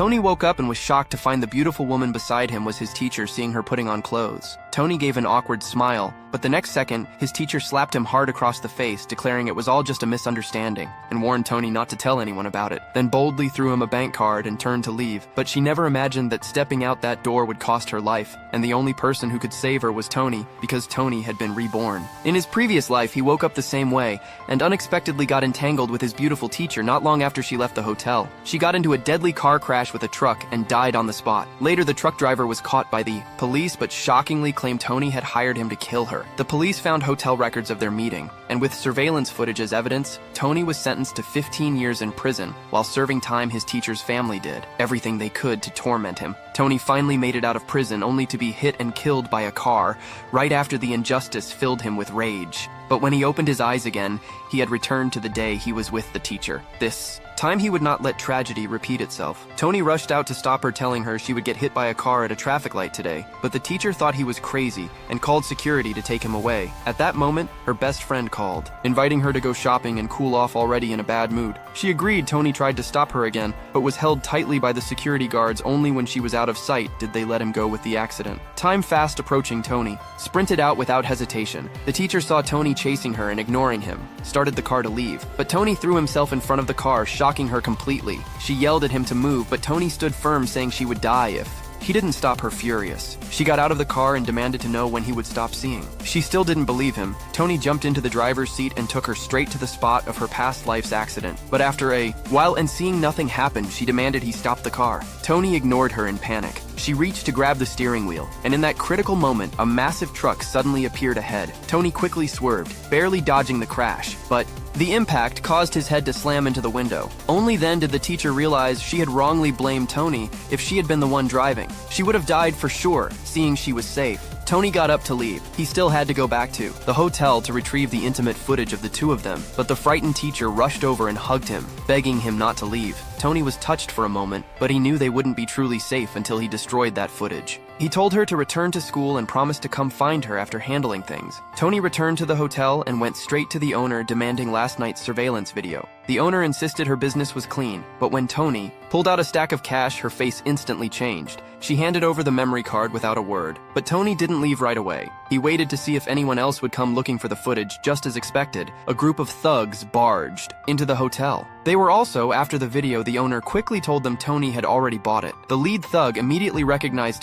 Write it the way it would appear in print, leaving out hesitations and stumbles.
Tony woke up and was shocked to find the beautiful woman beside him was his teacher, seeing her putting on clothes. Tony gave an awkward smile, but the next second, his teacher slapped him hard across the face, declaring it was all just a misunderstanding, and warned Tony not to tell anyone about it, then boldly threw him a bank card and turned to leave. But she never imagined that stepping out that door would cost her life, and the only person who could save her was Tony, because Tony had been reborn. In his previous life, he woke up the same way, and unexpectedly got entangled with his beautiful teacher not long after she left the hotel. She got into a deadly car crash with a truck and died on the spot. Later, the truck driver was caught by the police, but shockingly claimed Tony had hired him to kill her. The police found hotel records of their meeting, and with surveillance footage as evidence, Tony was sentenced to 15 years in prison while serving time his teacher's family did everything they could to torment him. Tony finally made it out of prison only to be hit and killed by a car right after the injustice filled him with rage. But when he opened his eyes again, he had returned to the day he was with the teacher. This time he would not let tragedy repeat itself. Tony rushed out to stop her, telling her she would get hit by a car at a traffic light today, but the teacher thought he was crazy and called security to take him away. At that moment, her best friend called, inviting her to go shopping and cool off already in a bad mood. She agreed. Tony tried to stop her again, but was held tightly by the security guards. Only when she was out of sight did they let him go with the accident. Time fast approaching, Tony sprinted out without hesitation. The teacher saw Tony chasing her and ignoring him, started the car to leave, but Tony threw himself in front of the car, shocking her completely. She yelled at him to move, but Tony stood firm, saying she would die if he didn't stop her. Furious, she got out of the car and demanded to know when he would stop seeing. She still didn't believe him. Tony jumped into the driver's seat and took her straight to the spot of her past life's accident. But after a while and seeing nothing happen, she demanded he stop the car. Tony ignored her in panic. She reached to grab the steering wheel, and in that critical moment, a massive truck suddenly appeared ahead. Tony quickly swerved, barely dodging the crash, but the impact caused his head to slam into the window. Only then did the teacher realize she had wrongly blamed Tony. If she had been the one driving, she would have died for sure, seeing she was safe. Tony got up to leave. He still had to go back to the hotel to retrieve the intimate footage of the two of them, but the frightened teacher rushed over and hugged him, begging him not to leave. Tony was touched for a moment, but he knew they wouldn't be truly safe until he destroyed that footage. He told her to return to school and promised to come find her after handling things. Tony returned to the hotel and went straight to the owner, demanding last night's surveillance video. The owner insisted her business was clean, but when Tony pulled out a stack of cash, her face instantly changed. She handed over the memory card without a word, but Tony didn't leave right away. He waited to see if anyone else would come looking for the footage. Just as expected, a group of thugs barged into the hotel. They were also after the video. The owner quickly told them Tony had already bought it. The lead thug immediately recognized